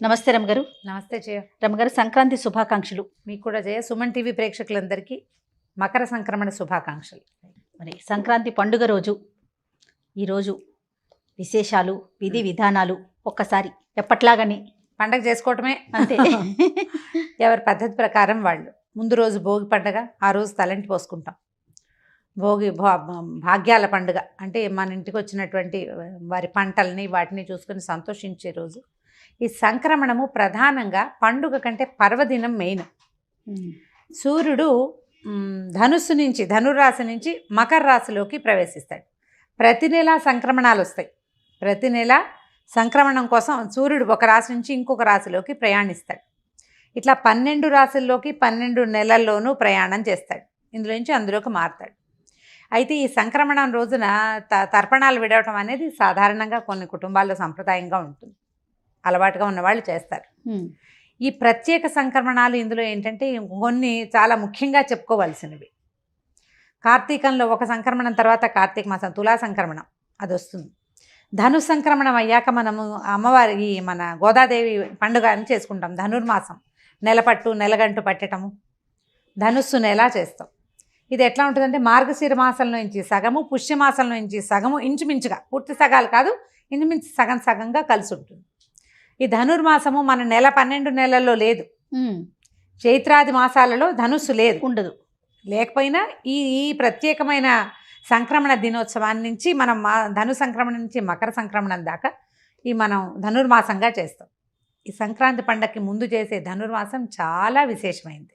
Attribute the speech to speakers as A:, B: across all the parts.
A: నమస్తే రమగారు.
B: నమస్తే జయ.
A: రమగారు, సంక్రాంతి శుభాకాంక్షలు.
B: మీకు కూడా జయ. సుమన్ టీవీ ప్రేక్షకులందరికీ మకర సంక్రమణ శుభాకాంక్షలు.
A: మరి సంక్రాంతి పండుగ రోజు ఈరోజు విశేషాలు, విధి విధానాలు ఒక్కసారి ఎప్పట్లాగని
B: పండగ చేసుకోవటమే
A: అంతే.
B: ఎవరి పద్ధతి ప్రకారం వాళ్ళు. ముందు రోజు భోగి పండగ, ఆ రోజు తలంటి పోసుకుంటాం. భోగి భాగ్యాల పండుగ అంటే మన ఇంటికి వచ్చినటువంటి వారి పంటల్ని వాటిని చూసుకొని సంతోషించే రోజు. ఈ సంక్రమణము ప్రధానంగా పండుగ కంటే పర్వదినం మెయిన్. సూర్యుడు ధనురాశి నుంచి మకర రాశిలోకి ప్రవేశిస్తాడు. ప్రతి నెల సంక్రమణాలు వస్తాయి. ప్రతి నెల సంక్రమణం కోసం సూర్యుడు ఒక రాశి నుంచి ఇంకొక రాశిలోకి ప్రయాణిస్తాడు. ఇట్లా 12 రాశుల్లోకి 12 నెలల్లోనూ ప్రయాణం చేస్తాడు. ఇందులో నుంచి అందులోకి మారుతాడు. అయితే ఈ సంక్రమణం రోజున తర్పణాలు విడవటం అనేది సాధారణంగా కొన్ని కుటుంబాల్లో సంప్రదాయంగా ఉంటుంది. అలవాటుగా ఉన్నవాళ్ళు చేస్తారు. ఈ ప్రత్యేక సంక్రమణాలు ఇందులో ఏంటంటే కొన్ని చాలా ముఖ్యంగా చెప్పుకోవాల్సినవి. కార్తీకంలో ఒక సంక్రమణం తర్వాత కార్తీక మాసం తులా సంక్రమణం అది వస్తుంది. ధను సంక్రమణం అయ్యాక మనము అమ్మవారి మన గోదాదేవి పండుగ అని చేసుకుంటాం. ధనుర్మాసం నెలపట్టు నెలగంటు పట్టటము, ధనుస్సు నెల చేస్తాం. ఇది ఎట్లా ఉంటుందంటే మార్గశిర మాసంలో నుంచి సగము, పుష్యమాసంలో నుంచి సగము, ఇంచుమించుగా పూర్తి సగాలు కాదు, ఇంచుమించు సగం సగంగా కలిసి ఉంటుంది. ఈ ధనుర్మాసము మన 12 నెలల్లో లేదు. చైత్రాది మాసాలలో ధనుస్సు లేదు, ఉండదు. లేకపోయినా ఈ ప్రత్యేకమైన సంక్రమణ దినోత్సవాన్ని నుంచి మనం ధను సంక్రమణ నుంచి మకర సంక్రమణం దాకా ఈ మనం ధనుర్మాసంగా చేస్తాం. ఈ సంక్రాంతి పండగకి ముందు చేసే ధనుర్మాసం చాలా విశేషమైంది.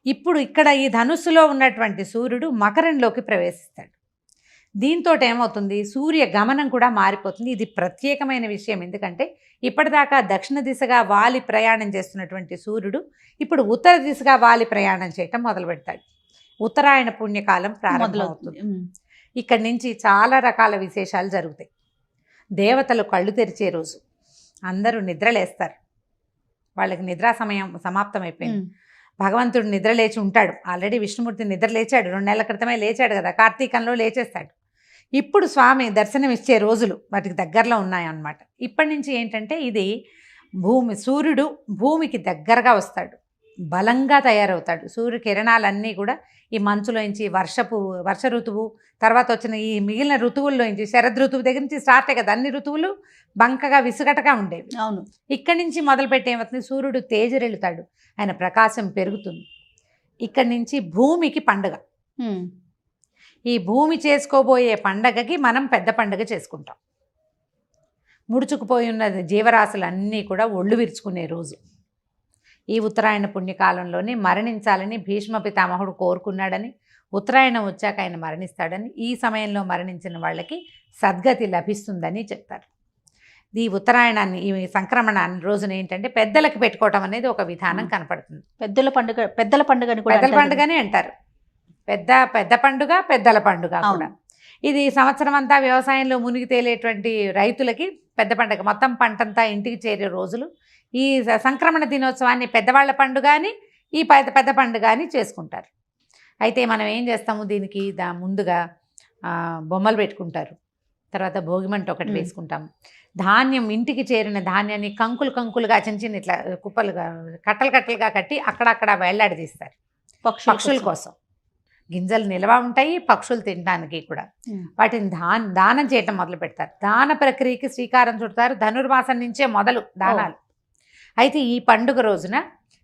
B: ఇప్పుడు ఇక్కడ ఈ ధనుస్సులో ఉన్నటువంటి సూర్యుడు మకరంలోకి ప్రవేశిస్తాడు. దీంతో ఏమవుతుంది, సూర్య గమనం కూడా మారిపోతుంది. ఇది ప్రత్యేకమైన విషయం. ఎందుకంటే ఇప్పటిదాకా దక్షిణ దిశగా వాలి ప్రయాణం చేస్తున్నటువంటి సూర్యుడు ఇప్పుడు ఉత్తర దిశగా వాలి ప్రయాణం చేయటం మొదలు పెడతాడు. ఉత్తరాయణ పుణ్యకాలం ప్రారంభమవుతుంది. ఇక్కడి నుంచి చాలా రకాల విశేషాలు జరుగుతాయి. దేవతలు కళ్ళు తెరిచే రోజు. అందరూ నిద్రలేస్తారు. వాళ్ళకి నిద్రా సమయం సమాప్తం అయిపోయింది. భగవంతుడు నిద్ర లేచి ఉంటాడు. ఆల్రెడీ విష్ణుమూర్తి నిద్ర లేచాడు. 2 నెలల క్రితమే లేచాడు కదా, కార్తీకంలో లేచేస్తాడు. ఇప్పుడు స్వామి దర్శనం ఇచ్చే రోజులు వాటికి దగ్గరలో ఉన్నాయన్నమాట. ఇప్పటి నుంచి ఏంటంటే ఇది సూర్యుడు భూమికి దగ్గరగా వస్తాడు, బలంగా తయారవుతాడు. సూర్య కిరణాలన్నీ కూడా ఈ మంచులోంచి వర్ష ఋతువు తర్వాత వచ్చిన ఈ మిగిలిన ఋతువుల్లోంచి శరద్ ఋతువు దగ్గర నుంచి స్టార్ట్ అయ్యి కదా, అన్ని ఋతువులు బంకగా విసుగటగా ఉండేవి. అవును. ఇక్కడి నుంచి మొదలుపెట్టి ఏమవుతుంది, సూర్యుడు తేజరెళ్తాడు, ఆయన ప్రకాశం పెరుగుతుంది. ఇక్కడి నుంచి భూమికి పండుగ. ఈ భూమి చేసుకోబోయే పండగకి మనం పెద్ద పండుగ చేసుకుంటాం. ముడుచుకుపోయి ఉన్న జీవరాశులన్నీ కూడా ఒళ్ళు విరుచుకునే రోజు. ఈ ఉత్తరాయణ పుణ్యకాలంలోనే మరణించాలని భీష్మ పితామహుడు కోరుకున్నాడని, ఉత్తరాయణం వచ్చాక ఆయన మరణిస్తాడని, ఈ సమయంలో మరణించిన వాళ్ళకి సద్గతి లభిస్తుందని చెప్తారు. ఈ ఉత్తరాయణాన్ని ఈ సంక్రమణాన్ని రోజున ఏంటంటే పెద్దలకు పెట్టుకోవటం అనేది ఒక విధానం కనపడుతుంది. పెద్దల పండుగని అంటారు. పెద్ద పండుగ, పెద్దల పండుగ కూడా. ఇది సంవత్సరం అంతా వ్యవసాయంలో మునిగి తేలేటువంటి రైతులకి పెద్ద పండుగ. మొత్తం పంటంతా ఇంటికి చేరే రోజులు. ఈ సంక్రమణ దినోత్సవాన్ని పెద్దవాళ్ళ పండుగ అని, ఈ పెద్ద పండుగ అని చేసుకుంటారు. అయితే మనం ఏం చేస్తాము, దీనికి ముందుగా బొమ్మలు పెట్టుకుంటారు. తర్వాత భోగిమంట ఒకటి వేసుకుంటాము. ధాన్యం, ఇంటికి చేరిన ధాన్యాన్ని కంకులుగా చిన్న ఇట్లా కుప్పలుగా కట్టలుగా కట్టి అక్కడక్కడ వేళ్లాడదీస్తారు పక్షుల కోసం. గింజలు నిల్వ ఉంటాయి, పక్షులు తినడానికి కూడా. వాటిని దానం చేయటం మొదలు పెడతారు. దాన ప్రక్రియకి శ్రీకారం చుడతారు. ధనుర్మాసం నుంచే మొదలు దానాలు. అయితే ఈ పండుగ రోజున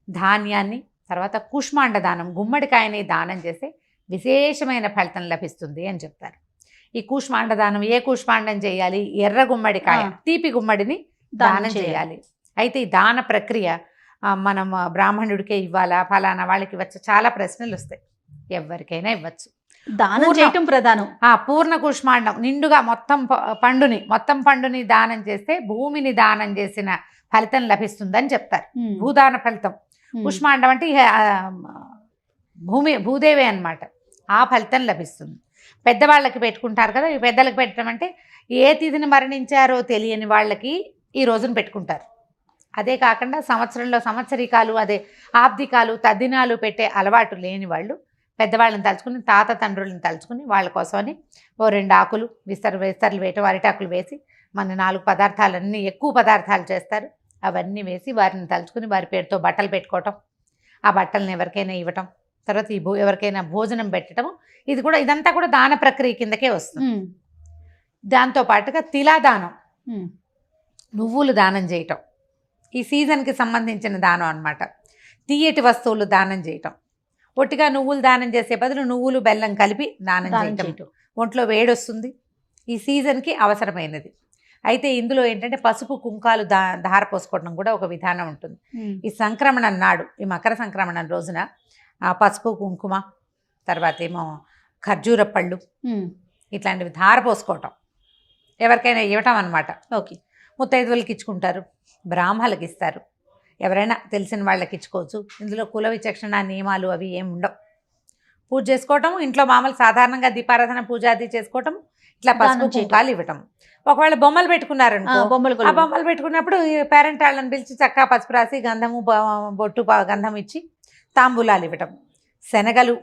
B: ధాన్యాన్ని, తర్వాత కూష్మాండ దానం, గుమ్మడికాయని దానం చేస్తే విశేషమైన ఫలితం లభిస్తుంది అని చెప్తారు. ఈ కూష్మాండ దానం ఏ కూష్మాండం చేయాలి, ఎర్ర గుమ్మడికాయ, తీపి గుమ్మడిని దానం చేయాలి. అయితే ఈ దాన ప్రక్రియ మనం బ్రాహ్మణుడికే ఇవ్వాలా, ఫలానా వాళ్ళకి ఇవ్వచ్చు, చాలా ప్రశ్నలు వస్తాయి. ఎవరికైనా ఇవ్వచ్చు. దానం చేయటం ప్రధానం. పూర్ణ కూష్మాండం నిండుగా మొత్తం పండుని దానం చేస్తే భూమిని దానం చేసిన ఫలితం లభిస్తుందని చెప్తారు. భూదాన ఫలితం. కూష్మాండం అంటే భూదేవి అన్నమాట. ఆ ఫలితం లభిస్తుంది. పెద్దవాళ్ళకి పెట్టుకుంటారు కదా. ఈ పెద్దలకు పెట్టడం అంటే ఏ తిథిని మరణించారో తెలియని వాళ్ళకి ఈ రోజున పెట్టుకుంటారు. అదే కాకుండా సంవత్సరంలో సంవత్సరికాలు, అదే ఆబ్దికాలు, తద్దినాలు పెట్టే అలవాటు లేని వాళ్ళు పెద్దవాళ్ళని తలుచుకుని, తాత తండ్రులను తలుచుకుని వాళ్ళ కోసమని 2 ఆకులు విస్తర్లు వేయటం, అరిటాకులు వేసి మన 4 పదార్థాలన్నీ ఎక్కువ పదార్థాలు చేస్తారు. అవన్నీ వేసి వారిని తలుచుకుని వారి పేరుతో బట్టలు పెట్టుకోవటం, ఆ బట్టలను ఎవరికైనా ఇవ్వటం, తర్వాత ఎవరికైనా భోజనం పెట్టడం, ఇదంతా కూడా దాన ప్రక్రియ కిందకే వస్తుంది. దాంతో పాటుగా తిలాదానం, నువ్వులు దానం చేయటం, ఈ సీజన్కి సంబంధించిన దానం అన్నమాట. తీయటి వస్తువులు దానం చేయటం, ఒట్టిగా నువ్వులు దానం చేసే బదులు నువ్వులు బెల్లం కలిపి దానం చేయటం. ఒంట్లో వేడొస్తుంది, ఈ సీజన్కి అవసరమైనది. అయితే ఇందులో ఏంటంటే పసుపు కుంకాలు ధార పోసుకోవడం కూడా ఒక విధానం ఉంటుంది. ఈ సంక్రమణం నాడు, ఈ మకర సంక్రమణం రోజున పసుపు కుంకుమ, తర్వాత ఏమో ఖర్జూర పళ్ళు ఇట్లాంటివి ధార పోసుకోవటం, ఎవరికైనా ఇవ్వటం అన్నమాట.
A: ఓకే.
B: ముత్తైదువులకి ఇచ్చుకుంటారు, బ్రాహ్మణులకి ఇస్తారు, ఎవరైనా తెలిసిన వాళ్ళకి ఇచ్చుకోవచ్చు. ఇందులో కుల విచక్షణ నియమాలు అవి ఏమి ఉండవు. పూజ చేసుకోవటం, ఇంట్లో మామూలు సాధారణంగా దీపారాధన పూజ అది చేసుకోవటం, ఇట్లా పసుపు కుంకాలు ఇవ్వటం. ఒకవేళ బొమ్మలు పెట్టుకున్నారనుకో, ఆ బొమ్మలు పెట్టుకున్నప్పుడు పేరెంట్ వాళ్ళని పిలిచి చక్కగా పసుపు రాసి గంధము బొట్టు గంధం ఇచ్చి తాంబూలాలు ఇవ్వటం. శనగలు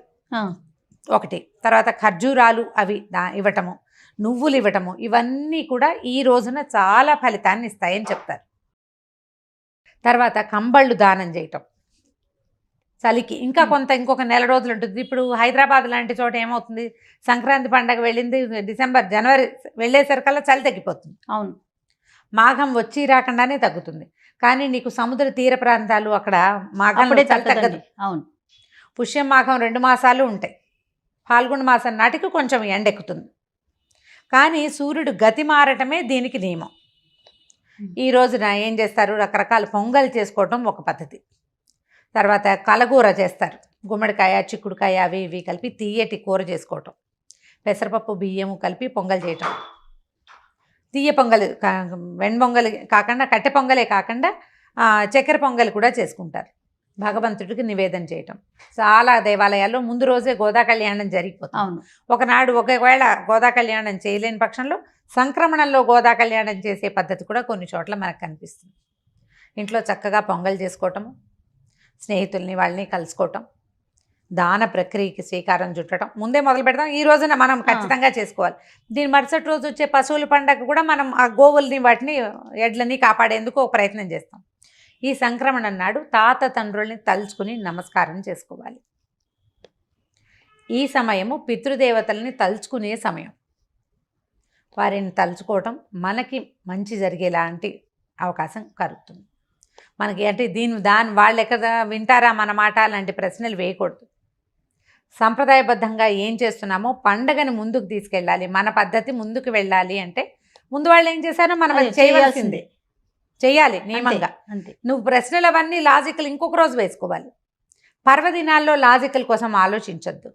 B: ఒకటి, తర్వాత ఖర్జూరాలు అవి ఇవ్వటము, నువ్వులు ఇవ్వటము, ఇవన్నీ కూడా ఈ రోజున చాలా ఫలితాన్ని ఇస్తాయని చెప్తారు. తర్వాత కంబళ్ళు దానం చేయటం చలికి ఇంకా ఇంకొక నెల రోజులు ఉంటుంది. ఇప్పుడు హైదరాబాద్ లాంటి చోట ఏమవుతుంది, సంక్రాంతి పండగ వెళ్ళింది డిసెంబర్ జనవరి వెళ్ళేసరికల్లా చలి తగ్గిపోతుంది.
A: అవును,
B: మాఘం వచ్చి రాకుండానే తగ్గుతుంది. కానీ నీకు సముద్ర తీర ప్రాంతాలు అక్కడ మాఘం తగ్గదు.
A: అవును,
B: పుష్యం మాఘం 2 మాసాలు ఉంటాయి. ఫాల్గుణ మాసం నాటికి కొంచెం ఎండెక్కుతుంది. కానీ సూర్యుడు గతి మారటమే దీనికి నియమం. ఈ రోజున ఏం చేస్తారు, రకరకాల పొంగల్ చేసుకోవటం ఒక పద్ధతి. తర్వాత కలగూర చేస్తారు, గుమ్మడికాయ చిక్కుడుకాయ అవి ఇవి కలిపి తీయటి కూర చేసుకోవటం, పెసరపప్పు బియ్యము కలిపి పొంగల్ చేయటం. తీయ పొంగల్ వెణ్పొంగల్ కాకుండా కట్టె పొంగలే కాకుండా చక్కెర పొంగల్ కూడా చేసుకుంటారు. భగవంతుడికి నివేదన చేయటం. చాలా దేవాలయాల్లో ముందు రోజే గోదా కళ్యాణం జరిగిపోతుంది.
A: అవును,
B: ఒకనాడు ఒకవేళ గోదా కళ్యాణం చేయలేని పక్షంలో సంక్రమణంలో గోదా కళ్యాణం చేసే పద్ధతి కూడా కొన్ని చోట్ల మనకు కనిపిస్తుంది. ఇంట్లో చక్కగా పొంగల్ చేసుకోవటము, స్నేహితుల్ని వాళ్ళని కలుసుకోవటం, దాన ప్రక్రియకి శ్రీకారం చుట్టడం ముందే మొదలు పెడతాం. ఈ రోజున మనం ఖచ్చితంగా చేసుకోవాలి. దీని మరుసటి రోజు వచ్చే పశువుల పండగ కూడా మనం ఆ గోవుల్ని వాటిని ఎడ్లని కాపాడేందుకు ఒక ప్రయత్నం చేస్తాం. ఈ సంక్రమణం నాడు తాత తండ్రుల్ని తలుచుకుని నమస్కారం చేసుకోవాలి. ఈ సమయము పితృదేవతల్ని తలుచుకునే సమయం. వారిని తలుచుకోవటం మనకి మంచి జరిగేలాంటి అవకాశం కలుగుతుంది. మనకి అంటే దాని వాళ్ళు ఎక్కడ వింటారా మన మాట అలాంటి ప్రశ్నలు వేయకూడదు. సంప్రదాయబద్ధంగా ఏం చేస్తున్నామో పండగని ముందుకు తీసుకెళ్ళాలి, మన పద్ధతి ముందుకు వెళ్ళాలి అంటే ముందు వాళ్ళు ఏం చేశారో మనం అది చేయవలసిందే, చెయ్యాలి నియమంగా. నువ్వు ప్రశ్నలు అవన్నీ లాజికల్ ఇంకొక రోజు వేసుకోవాలి. పర్వదినాల్లో లాజికల్ కోసం ఆలోచించొద్దు.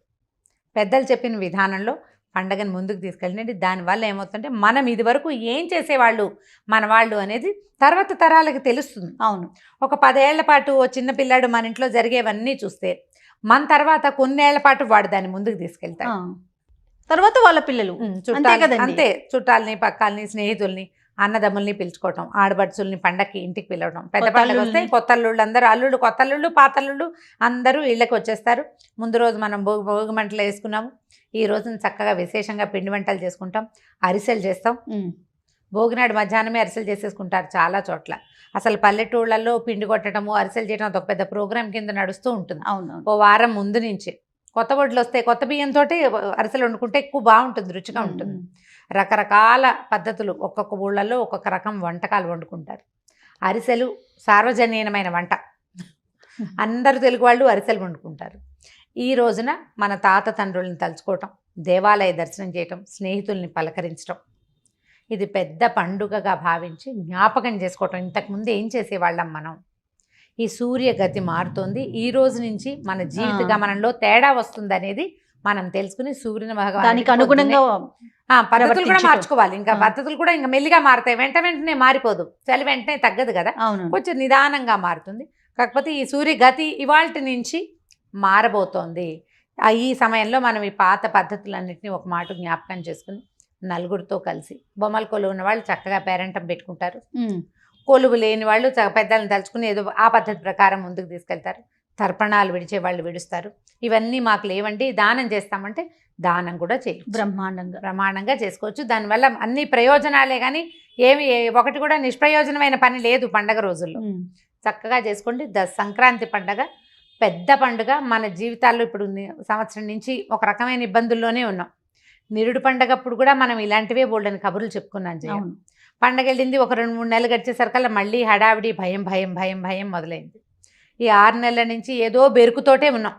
B: పెద్దలు చెప్పిన విధానంలో పండగని ముందుకు తీసుకెళ్ళండి. దానివల్ల ఏమవుతుందంటే మనం ఇది వరకు ఏం చేసేవాళ్ళు మన వాళ్ళు అనేది తర్వాత తరాలకి తెలుస్తుంది.
A: అవును,
B: ఒక 10 ఏళ్ల పాటు ఓ చిన్న పిల్లాడు మన ఇంట్లో జరిగేవన్నీ చూస్తే మన తర్వాత కొన్నేళ్ల పాటు వాడు దాన్ని ముందుకు తీసుకెళ్తాడు.
A: తర్వాత వాళ్ళ పిల్లలు
B: అంతే, చుట్టాలని పక్కాలని స్నేహితుల్ని అన్నదమ్ముల్ని పిలుచుకోవటం, ఆడబడుచుల్ని పండక్కి ఇంటికి పిలవడం. పెద్ద పండుగ వస్తే కొత్త అల్లుళ్ళు అందరూ, అల్లుళ్ళు కొత్త అల్లుళ్ళు పాత అల్లుళ్ళు అందరూ ఇళ్ళకి వచ్చేస్తారు. ముందు రోజు మనం భోగి మంటలు వేసుకున్నాము. ఈ రోజున చక్కగా విశేషంగా పిండి వంటలు చేసుకుంటాం, అరిసెలు చేస్తాం. భోగినాడు మధ్యాహ్నమే అరిసెలు చేసేసుకుంటారు చాలా చోట్ల. అసలు పల్లెటూళ్ళల్లో పిండి కొట్టడము అరిసెలు చేయడం ఒక పెద్ద ప్రోగ్రాం కింద నడుస్తూ ఉంటుంది.
A: అవును,
B: ఓ వారం ముందు నుంచి కొత్త వడ్లు వస్తాయి, కొత్త బియ్యంతో అరిసెలు వండుకుంటే ఎక్కువ బాగుంటుంది, రుచిగా ఉంటుంది. రకరకాల పద్ధతులు, ఒక్కొక్క ఊళ్ళల్లో ఒక్కొక్క రకం వంటకాలు వండుకుంటారు. అరిసెలు సార్వజనీయమైన వంట, అందరూ తెలుగు వాళ్ళు అరిసెలు వండుకుంటారు. ఈ రోజున మన తాత తండ్రుల్ని తలుచుకోవటం, దేవాలయ దర్శనం చేయటం, స్నేహితుల్ని పలకరించడం, ఇది పెద్ద పండుగగా భావించి జ్ఞాపకం చేసుకోవటం. ఇంతకుముందు ఏం చేసేవాళ్ళం మనం, ఈ సూర్యగతి మారుతోంది, ఈ రోజు నుంచి మన జీవిత గమనంలో తేడా వస్తుంది అనేది మనం తెలుసుకుని సూర్యుని
A: దానికి అనుగుణంగా
B: పద్ధతులు కూడా మార్చుకోవాలి. ఇంకా పద్ధతులు కూడా ఇంకా మెల్లిగా మారుతాయి, వెంటనే మారిపోదు. చలి వెంటనే తగ్గదు కదా, కొంచెం నిదానంగా మారుతుంది. కాకపోతే ఈ సూర్యగతి ఇవాల్టి నుంచి మారబోతోంది. ఈ సమయంలో మనం ఈ పాత పద్ధతులన్నింటినీ ఒక మాట జ్ఞాపకం చేసుకుని నలుగురితో కలిసి, బొమ్మల కొలువు ఉన్న వాళ్ళు చక్కగా పేరెంటం పెట్టుకుంటారు, కొలువు లేని వాళ్ళు పెద్దలను తలుచుకుని ఏదో ఆ పద్ధతి ప్రకారం ముందుకు తీసుకెళ్తారు. తర్పణాలు విడిచే వాళ్ళు విడుస్తారు. ఇవన్నీ మాకు లేవండి, దానం చేస్తామంటే దానం కూడా చేయొచ్చు, బ్రహ్మాండంగా చేసుకోవచ్చు. దానివల్ల అన్ని ప్రయోజనాలే కానీ ఒకటి కూడా నిష్ప్రయోజనమైన పని లేదు పండగ రోజుల్లో. చక్కగా చేసుకోండి. సంక్రాంతి పండగ పెద్ద పండుగ. మన జీవితాల్లో ఇప్పుడు సంవత్సరం నుంచి ఒక రకమైన ఇబ్బందుల్లోనే ఉన్నాం. నిరుడు పండగప్పుడు కూడా మనం ఇలాంటివే బోల్డని కబుర్లు చెప్పుకున్నాం. పండగ వెళ్ళింది, ఒక 2-3 నెలలు గడిచేసరికల్లా మళ్ళీ హడావిడి భయం భయం భయం భయం మొదలైంది. ఈ 6 నెలల నుంచి ఏదో బెరుకుతోటే ఉన్నాం.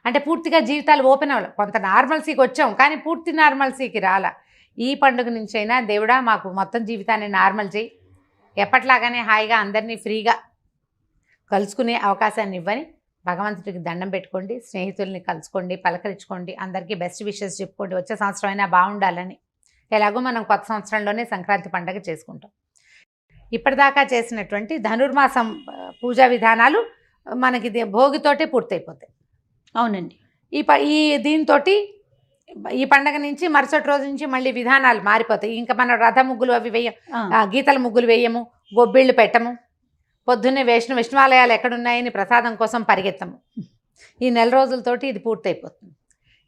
B: అంటే పూర్తిగా జీవితాలు ఓపెన్ అవ్వాలి. కొంత నార్మల్సీకి వచ్చాం కానీ పూర్తి నార్మల్సీకి రాలా. ఈ పండుగ నుంచి అయినా దేవుడా మాకు మొత్తం జీవితాన్ని నార్మల్ చేయి, ఎప్పట్లాగానే హాయిగా అందరినీ ఫ్రీగా కలుసుకునే అవకాశాన్ని ఇవ్వని భగవంతుడికి దండం పెట్టుకోండి. స్నేహితుల్ని కలుసుకోండి, పలకరించుకోండి, అందరికీ బెస్ట్ విషెస్ చెప్పుకోండి. వచ్చే సంవత్సరం అయినా బాగుండాలని. ఎలాగో మనం కొత్త సంవత్సరంలోనే సంక్రాంతి పండుగ చేసుకుంటాం. ఇప్పటిదాకా చేసినటువంటి ధనుర్మాసం పూజా విధానాలు మనకి భోగితోటే పూర్తయిపోతాయి.
A: అవునండి.
B: ఈ దీంతో ఈ పండగ నుంచి మరుసటి రోజు నుంచి మళ్ళీ విధానాలు మారిపోతాయి. ఇంకా మనం రథ ముగ్గులు అవి గీతల ముగ్గులు వేయము, గొబ్బిళ్ళు పెట్టము, పొద్దున్నే విష్ణువాలయాలు ఎక్కడున్నాయని ప్రసాదం కోసం పరిగెత్తము. ఈ నెల రోజులతోటి ఇది పూర్తయిపోతుంది.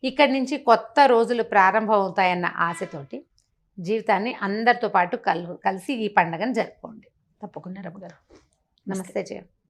B: ఇక్కడి నుంచి కొత్త రోజులు ప్రారంభం అవుతాయన్న ఆశతోటి జీవితాన్ని అందరితో పాటు కలిసి ఈ పండుగను జరుపుకోండి.
A: తప్పకుండా రమ్మ గారు.
B: నమస్తే జయ.